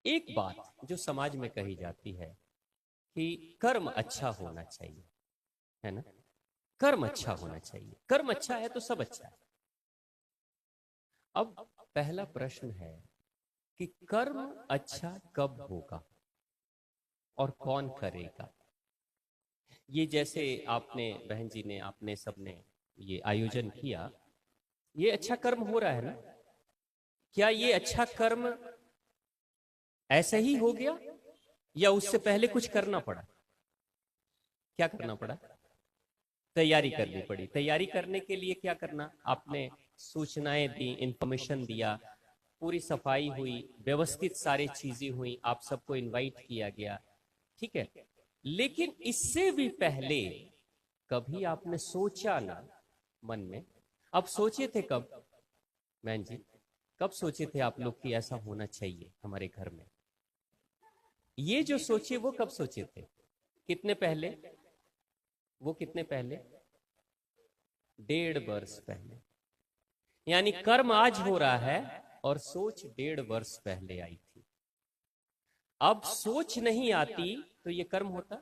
एक बात जो समाज में कही जाती है कि कर्म अच्छा होना चाहिए, है ना। कर्म अच्छा होना चाहिए, कर्म अच्छा है तो सब अच्छा है। अब पहला प्रश्न है कि कर्म अच्छा कब होगा और कौन करेगा। ये जैसे आपने बहन जी ने आपने सबने ये आयोजन किया, ये अच्छा कर्म हो रहा है ना। क्या ये अच्छा कर्म ऐसे ही हो गया या उससे पहले कुछ करना पड़ा? क्या करना पड़ा? तैयारी करनी पड़ी। तैयारी करने के लिए क्या करना, आपने सूचनाएं दी, इंफॉर्मेशन दिया, पूरी सफाई हुई, व्यवस्थित सारी चीजें हुई, आप सबको इनवाइट किया गया, ठीक है। लेकिन इससे भी पहले कभी आपने सोचा ना मन में? अब सोचे थे कब बहन जी? कब सोचे थे आप लोग कि ऐसा होना चाहिए हमारे घर में? ये जो सोचे वो कब सोचे थे? कितने पहले? वो कितने पहले? 1.5 वर्ष पहले। यानी कर्म आज हो रहा है और सोच 1.5 वर्ष पहले आई थी। अब सोच नहीं आती तो ये कर्म होता?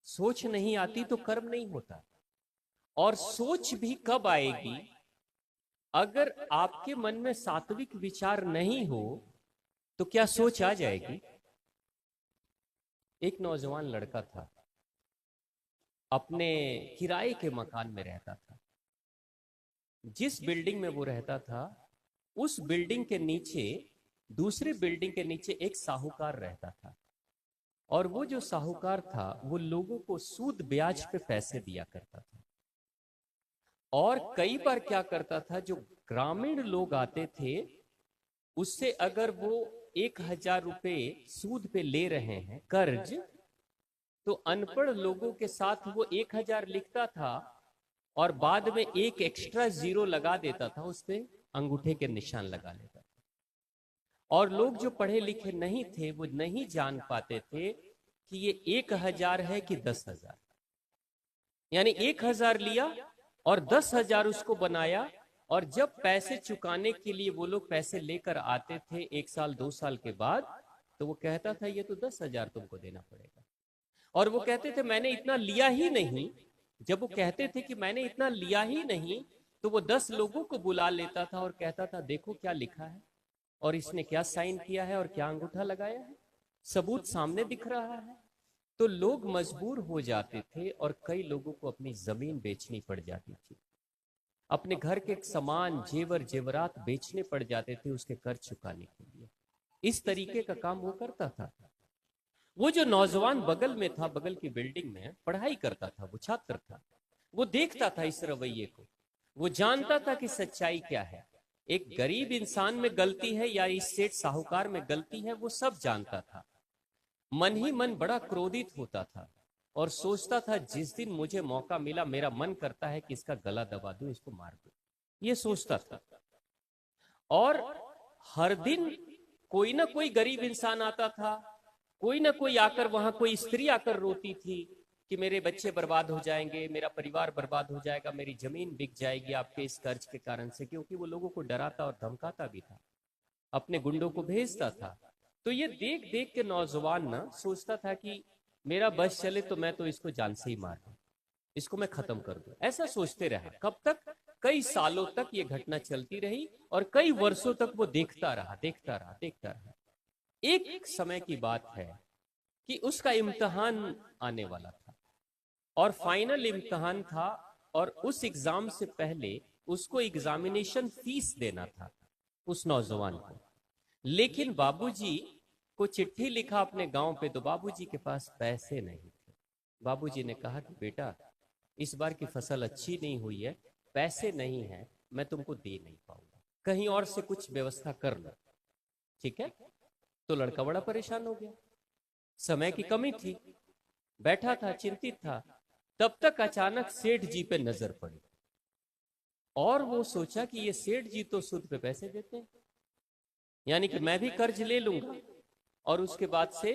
सोच नहीं आती तो कर्म नहीं होता। और सोच भी कब आएगी? अगर आपके मन में सात्विक विचार नहीं हो तो क्या सोच आ जाएगी? एक नौजवान लड़का था, अपने किराए के मकान में रहता था। जिस बिल्डिंग में वो रहता था उस बिल्डिंग के नीचे, दूसरी बिल्डिंग के नीचे एक साहूकार रहता था। और वो जो साहूकार था वो लोगों को सूद ब्याज पे पैसे दिया करता था। और कई बार क्या करता था, जो ग्रामीण लोग आते थे उससे अगर वो 1,000 रुपए सूद पे ले रहे हैं कर्ज, तो अनपढ़ लोगों के साथ वो 1,000 लिखता था और बाद में एक एक्स्ट्रा जीरो लगा देता था, उस पे अंगूठे के निशान लगा लेता था। और लोग जो पढ़े लिखे नहीं थे वो नहीं जान पाते थे कि ये 1,000 है कि 10,000। यानी 1,000 लिया और 10,000 उसको बनाया। और जब पैसे चुकाने के लिए वो लोग पैसे लेकर आते थे 1 साल 2 साल के बाद, तो वो कहता था ये तो 10,000 तुमको देना पड़ेगा। और वो कहते थे मैंने इतना लिया ही नहीं। जब वो कहते थे कि मैंने इतना लिया ही नहीं, तो वो 10 लोगों को बुला लेता था और कहता था देखो क्या लिखा है और इसने क्या साइन किया है और क्या अंगूठा लगाया है, सबूत सामने दिख रहा है। तो लोग मजबूर हो जाते थे और कई लोगों को अपनी जमीन बेचनी पड़ जाती थी, अपने घर के सामान जेवर जेवरात बेचने पड़ जाते थे उसके कर्ज चुकाने के लिए। इस तरीके का काम वो करता था। वो जो नौजवान बगल में था, बगल की बिल्डिंग में पढ़ाई करता था, वो छात्र था, वो देखता था इस रवैये को। वो जानता था कि सच्चाई क्या है, एक गरीब इंसान में गलती है या इस सेठ साहूकार में गलती है, वो सब जानता था। मन ही मन बड़ा क्रोधित होता था और सोचता था जिस दिन मुझे मौका मिला मेरा मन करता है कि इसका गला दबा दूं, इसको मार दूं, ये सोचता था। और हर दिन कोई ना कोई गरीब इंसान आता था, कोई ना कोई आकर, वहां कोई स्त्री आकर रोती थी कि मेरे बच्चे बर्बाद हो जाएंगे, मेरा परिवार बर्बाद हो जाएगा, मेरी जमीन बिक जाएगी आपके इस कर्ज के कारण से। क्योंकि वो लोगों को डराता और धमकाता भी था, अपने गुंडों को भेजता था। तो ये देख देख के नौजवान ना सोचता था कि मेरा बस चले तो मैं तो इसको जान से ही मार दूं, इसको मैं खत्म कर दूं। ऐसा सोचते रहा। कब तक? कई सालों तक ये घटना चलती रही और कई वर्षों तक वो देखता रहा, देखता रहा, देखता रहा। एक समय की बात है कि उसका इम्तिहान आने वाला था और फाइनल इम्तिहान था। और उस एग्जाम से पहले उसको एग्जामिनेशन फीस देना था उस नौजवान को। लेकिन बाबूजी को चिट्ठी लिखा अपने गांव पे, तो बाबूजी के पास पैसे नहीं थे। बाबूजी ने कहा कि बेटा इस बार की फसल अच्छी नहीं हुई है, पैसे नहीं है, मैं तुमको दे नहीं पाऊंगा, कहीं और से कुछ व्यवस्था कर लो, ठीक है। तो लड़का बड़ा परेशान हो गया, समय की कमी थी, बैठा था, चिंतित था। तब तक अचानक सेठ जी पे नजर पड़ी और वो सोचा कि ये सेठ जी तो सूद पे पैसे देते हैं, यानी कि मैं भी कर्ज ले लूंगा और उसके बाद से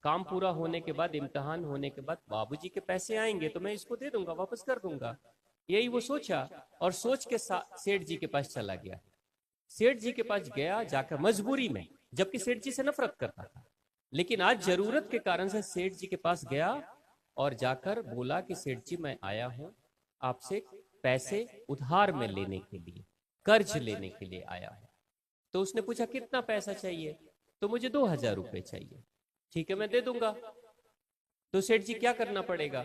काम पूरा होने के बाद, इम्तिहान होने के बाद बाबूजी के पैसे आएंगे तो मैं इसको दे दूंगा, वापस कर दूंगा। यही वो सोचा और सोच के सेठ जी के पास चला गया। सेठ जी के पास गया जाकर मजबूरी में, जबकि सेठ जी से नफरत करता था, लेकिन आज जरूरत के कारण से सेठ जी के पास गया और जाकर बोला कि सेठ जी मैं आया हूं आपसे पैसे उधार में लेने के लिए, कर्ज लेने के लिए आया हूं। तो उसने पूछा कितना पैसा चाहिए? तो मुझे 2,000 रुपए चाहिए। ठीक है मैं दे दूंगा। तो सेठ जी क्या करना पड़ेगा?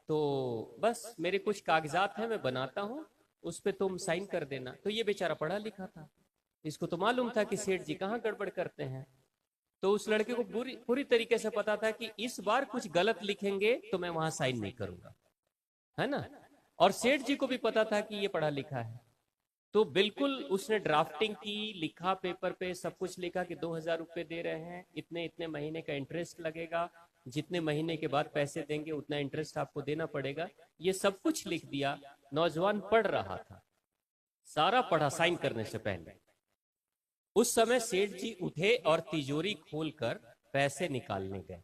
तो बस मेरे कुछ कागजात हैं मैं बनाता हूं, उस पे तुम साइन कर देना। तो ये बेचारा पढ़ा लिखा था, इसको तो मालूम था कि सेठ जी कहाँ गड़बड़ करते हैं। तो उस लड़के को पूरी पूरी तरीके से पता था कि इस बार कुछ गलत लिखेंगे तो मैं वहां साइन नहीं करूंगा, है ना। और सेठ जी को भी पता था कि ये पढ़ा लिखा है, तो बिल्कुल उसने ड्राफ्टिंग की, लिखा पेपर पे, सब कुछ लिखा कि 2,000 रुपए दे रहे हैं, इतने इतने महीने का इंटरेस्ट लगेगा, जितने महीने के बाद पैसे देंगे उतना इंटरेस्ट आपको देना पड़ेगा, ये सब कुछ लिख दिया। नौजवान पढ़ रहा था, सारा पढ़ा साइन करने से पहले। उस समय सेठ जी उठे और तिजोरी खोलकर पैसे निकालने गए।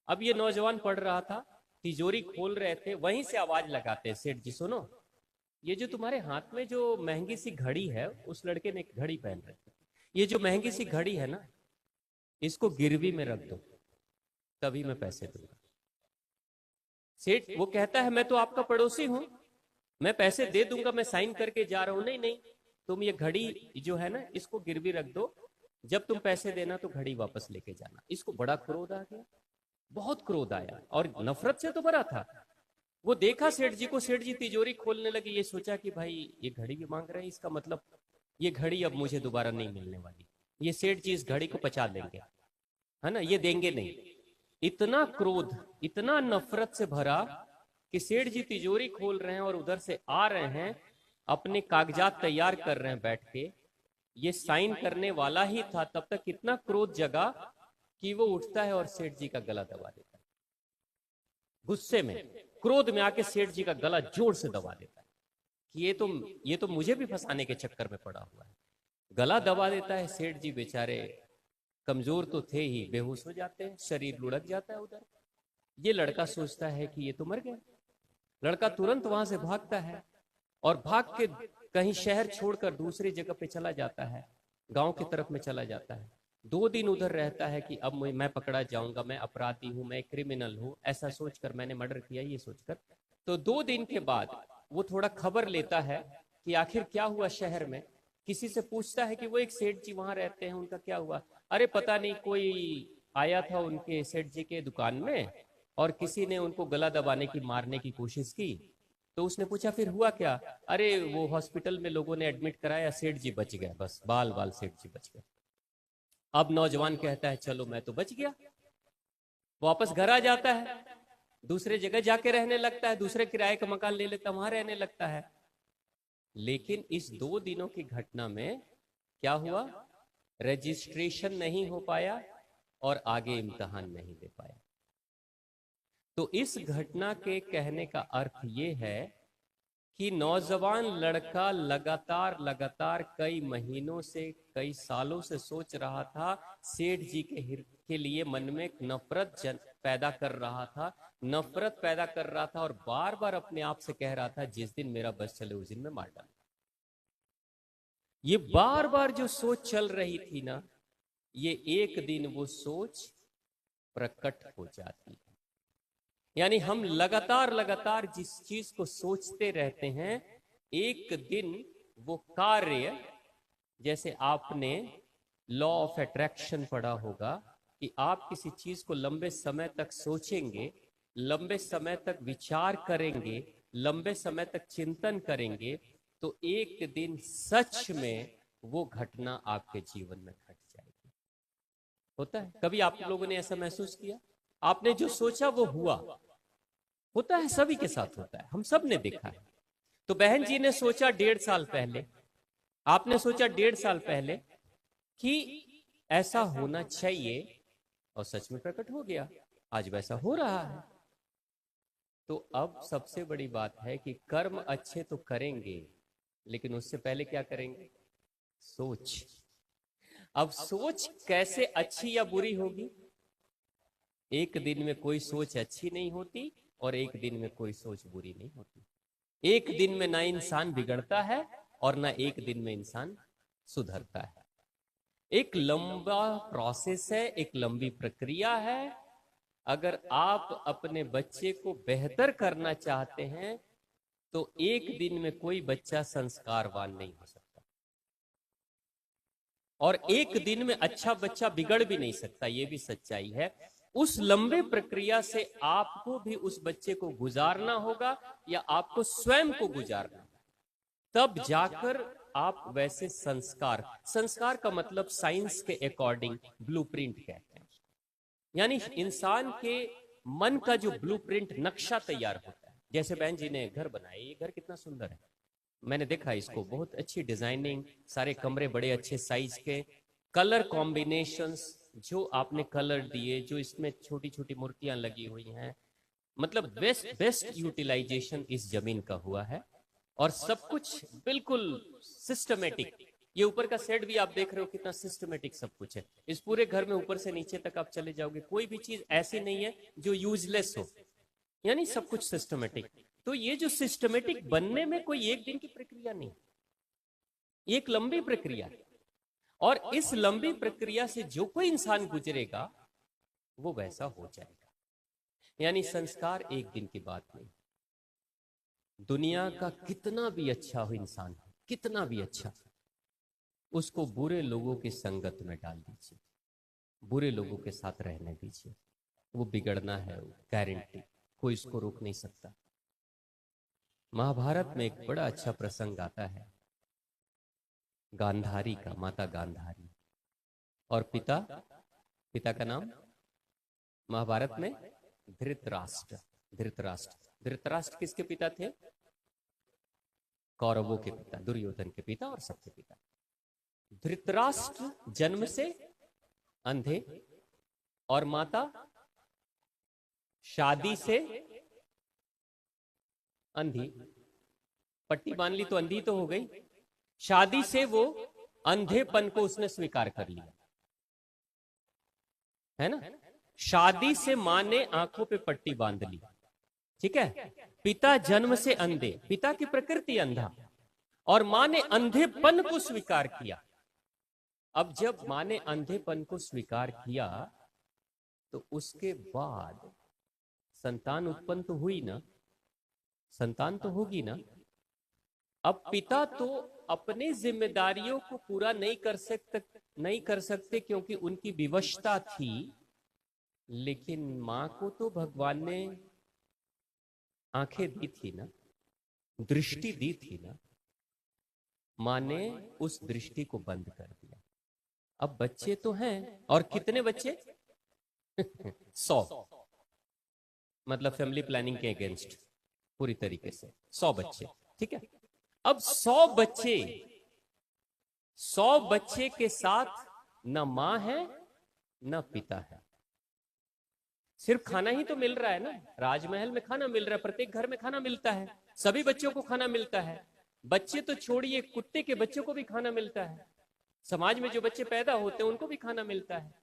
अब ये नौजवान पढ़ रहा था, तिजोरी खोल रहे थे, वहीं से आवाज लगाते, सेठ जी सुनो, ये जो तुम्हारे हाथ में जो महंगी सी घड़ी है, उस लड़के ने एक घड़ी पहन रखी, ये जो महंगी सी घड़ी है ना, इसको गिरवी में रख दो, तभी मैं पैसे दूंगा। सेठ वो कहता है मैं तो आपका पड़ोसी हूं, मैं पैसे दे दूंगा, मैं साइन करके जा रहा हूं। नहीं नहीं, तुम ये घड़ी जो है ना इसको गिरवी रख दो, जब तुम पैसे देना तो घड़ी वापस लेके जाना। इसको बड़ा क्रोध आ गया, बहुत क्रोध आया और नफरत से तो भरा था। वो देखा सेठ जी को, सेठ जी तिजोरी खोलने लगे, ये सोचा कि भाई ये घड़ी भी मांग रहे हैं, इसका मतलब ये घड़ी अब मुझे दोबारा नहीं मिलने वाली, ये सेठ जी इस घड़ी को पचा लेंगे, है ना, ये देंगे नहीं। इतना क्रोध, इतना नफरत से भरा कि सेठ जी तिजोरी खोल रहे हैं और उधर से आ रहे हैं, अपने कागजात तैयार कर रहे हैं बैठ के, ये साइन करने वाला ही था, तब तक इतना क्रोध जगा कि वो उठता है और सेठ जी का गला दबा देता है। गुस्से में, क्रोध में आके सेठ जी का गला जोर से दबा देता है कि ये तो मुझे भी फंसाने के चक्कर में पड़ा हुआ है। गला दबा देता है। सेठ जी बेचारे कमजोर तो थे ही, बेहोश हो जाते हैं, शरीर लुढ़क जाता है उधर। ये लड़का सोचता है कि ये तो मर गया। लड़का तुरंत वहां से भागता है और भाग के कहीं शहर छोड़कर दूसरी जगह पे चला जाता है, गांव की तरफ में चला जाता है। 2 दिन उधर रहता है कि अब मैं पकड़ा जाऊंगा, मैं अपराधी हूं, मैं क्रिमिनल हूं, ऐसा सोचकर मैंने मर्डर किया, ये सोचकर। तो 2 दिन के बाद वो थोड़ा खबर लेता है कि आखिर क्या हुआ शहर में। किसी से पूछता है कि वो एक सेठ जी वहां रहते हैं, उनका क्या हुआ? अरे पता नहीं, कोई आया था उनके सेठ जी के दुकान में और किसी ने उनको गला दबाने की, मारने की कोशिश की। तो उसने पूछा फिर हुआ क्या? अरे वो हॉस्पिटल में लोगों ने एडमिट कराया, सेठ जी बच गए, बस बाल बाल सेठ जी बच गए। अब नौजवान कहता है चलो मैं तो बच गया, वापस घर आ जाता है, दूसरे जगह जाके रहने लगता है, दूसरे किराए का मकान ले लेता, वहां रहने लगता है। लेकिन इस 2 दिनों की घटना में क्या हुआ? रजिस्ट्रेशन नहीं हो पाया और आगे इम्तिहान नहीं दे पाया। तो इस घटना के कहने का अर्थ ये है कि नौजवान लड़का लगातार लगातार कई महीनों से, कई सालों से सोच रहा था, सेठ जी के लिए मन में नफरत पैदा कर रहा था, नफरत पैदा कर रहा था और बार बार अपने आप से कह रहा था जिस दिन मेरा बस चले उस दिन मैं मार डालूं। ये बार बार जो सोच चल रही थी ना, ये एक दिन वो सोच प्रकट हो जाती है। यानी हम लगातार लगातार जिस चीज को सोचते रहते हैं, एक दिन वो कार्य, जैसे आपने लॉ ऑफ अट्रैक्शन पढ़ा होगा कि आप किसी चीज को लंबे समय तक सोचेंगे, लंबे समय तक विचार करेंगे, लंबे समय तक चिंतन करेंगे, तो एक दिन सच में वो घटना आपके जीवन में घट जाएगी। होता है कभी आप लोगों ने ऐसा महसूस किया? आपने जो सोचा वो हुआ। होता है, सभी के साथ होता है, हम सब ने देखा है। तो बहन जी ने सोचा 1.5 साल पहले, आपने सोचा 1.5 साल पहले कि ऐसा होना चाहिए और सच में प्रकट हो गया, आज वैसा हो रहा है। तो अब सबसे बड़ी बात है कि कर्म अच्छे तो करेंगे, लेकिन उससे पहले क्या करेंगे? सोच। अब सोच कैसे अच्छी या बुरी होगी? एक दिन में कोई सोच अच्छी नहीं होती और एक दिन में कोई सोच बुरी नहीं होती। एक दिन में ना इंसान बिगड़ता है और ना एक दिन में इंसान सुधरता है। एक लंबा प्रोसेस है, एक लंबी प्रक्रिया है। अगर आप अपने बच्चे को बेहतर करना चाहते हैं तो एक दिन में कोई बच्चा संस्कारवान नहीं हो सकता, और एक दिन में अच्छा बच्चा बिगड़ भी नहीं सकता, यह भी सच्चाई है। उस लंबे प्रक्रिया से आपको भी उस बच्चे को गुजारना होगा, या आपको स्वयं को गुजारना, तब जाकर आप वैसे संस्कार, संस्कार का मतलब साइंस के अकॉर्डिंग ब्लूप्रिंट कहते हैं, यानी इंसान के मन का जो ब्लूप्रिंट, नक्शा तैयार होता है। जैसे बहन जी ने घर बनाया, ये घर कितना सुंदर है, मैंने देखा इसको, बहुत अच्छी डिजाइनिंग, सारे कमरे बड़े अच्छे साइज के, कलर कॉम्बिनेशंस जो आपने कलर दिए, जो इसमें छोटी छोटी मूर्तियां लगी हुई हैं, मतलब बेस्ट बेस्ट यूटिलाइजेशन इस जमीन का हुआ है, और सब कुछ बिल्कुल सिस्टमेटिक। ये ऊपर का सेट भी आप देख रहे हो कितना सिस्टमेटिक सब कुछ है। इस पूरे घर में ऊपर से नीचे तक आप चले जाओगे, कोई भी चीज ऐसी नहीं है जो यूजलेस हो, यानी सब कुछ सिस्टमेटिक। तो ये जो सिस्टमेटिक बनने में कोई एक दिन की प्रक्रिया नहीं, एक लंबी प्रक्रिया है, और इस लंबी प्रक्रिया से जो कोई इंसान गुजरेगा वो वैसा हो जाएगा। यानी संस्कार एक दिन की बात नहीं। दुनिया का कितना भी अच्छा हो इंसान, कितना भी अच्छा, उसको बुरे लोगों की संगत में डाल दीजिए, बुरे लोगों के साथ रहने दीजिए, वो बिगड़ना है, गारंटी, कोई इसको रोक नहीं सकता। महाभारत में एक बड़ा अच्छा प्रसंग आता है गांधारी का, माता गांधारी और पिता, पिता का नाम महाभारत में धृतराष्ट्र। धृतराष्ट्र, धृतराष्ट्र किसके पिता थे? कौरवों के पिता, दुर्योधन के पिता और सबके पिता। धृतराष्ट्र जन्म से अंधे, और माता शादी से अंधी। पट्टी बांध ली तो अंधी तो हो गई, शादी से वो अंधेपन को उसने स्वीकार कर लिया, है ना। शादी से मां ने आंखों पे पट्टी बांध ली, ठीक है। पिता जन्म से अंधे, पिता की प्रकृति अंधा, और मां ने अंधेपन को स्वीकार किया। अब जब मां ने अंधेपन को स्वीकार किया तो उसके बाद संतान उत्पन्न तो हुई ना, संतान तो होगी ना। अब पिता तो अपनी जिम्मेदारियों को पूरा नहीं कर सकते क्योंकि उनकी विवशता थी, लेकिन मां को तो भगवान ने आंखें दी थी ना, दृष्टि दी थी ना। मां ने उस दृष्टि को बंद कर दिया। अब बच्चे तो हैं, और कितने बच्चे? 100, मतलब फैमिली प्लानिंग के अगेंस्ट पूरी तरीके से 100 बच्चे, ठीक है। अब 100 बच्चे के साथ न मां है न पिता है। सिर्फ खाना ही तो मिल रहा है ना, राजमहल में खाना मिल रहा है, प्रत्येक घर में खाना मिलता है, सभी बच्चों को खाना मिलता है। बच्चे तो छोड़िए, कुत्ते के बच्चों को भी खाना मिलता है। समाज में जो बच्चे पैदा होते हैं उनको भी खाना मिलता है।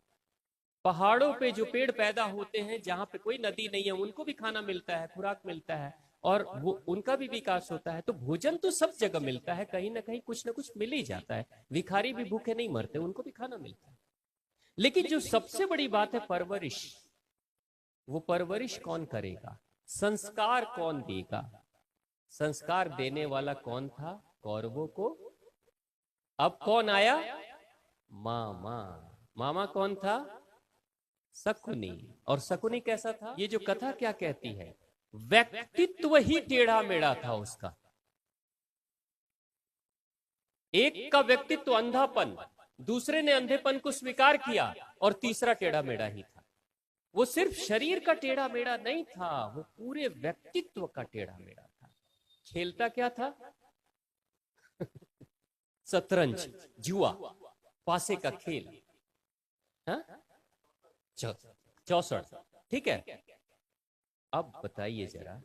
पहाड़ों पे जो पेड़ पैदा होते हैं, जहां पे कोई नदी नहीं है, उनको भी खाना मिलता है, खुराक मिलता है, और वो उनका भी विकास होता है। तो भोजन तो सब जगह मिलता है, कहीं ना कहीं कुछ ना कुछ मिल ही जाता है। भिखारी भी भूखे नहीं मरते, उनको भी खाना मिलता है। लेकिन जो सबसे बड़ी बात है परवरिश, वो परवरिश कौन करेगा? संस्कार कौन देगा? संस्कार देने वाला कौन था? कौरवों को। अब कौन आया? मामा। मामा कौन था? शकुनी। और शकुनी कैसा था? ये जो कथा क्या कहती है, व्यक्तित्व ही टेढ़ा मेढ़ा था उसका। एक का व्यक्तित्व अंधापन, दूसरे ने अंधेपन को स्वीकार किया, और तीसरा टेढ़ा मेढ़ा ही था। वो सिर्फ शरीर का टेढ़ा मेढ़ा नहीं था, वो पूरे व्यक्तित्व का टेढ़ा मेढ़ा था। खेलता क्या था? शतरंज, जुआ, पासे का खेल, हाँ? 64, ठीक है। अब बताइए जरा,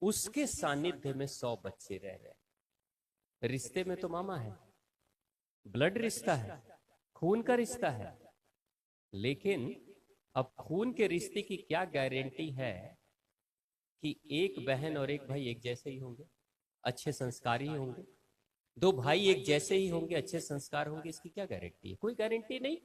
उसके सानिध्य में 100 बच्चे रह रहे, रिश्ते में तो मामा है, ब्लड रिश्ता है, खून का रिश्ता है, लेकिन अब खून के रिश्ते की क्या गारंटी है कि एक बहन और एक भाई एक जैसे ही होंगे, अच्छे संस्कारी ही होंगे? दो भाई एक जैसे ही होंगे, अच्छे संस्कार होंगे, इसकी क्या गारंटी है? कोई गारंटी नहीं।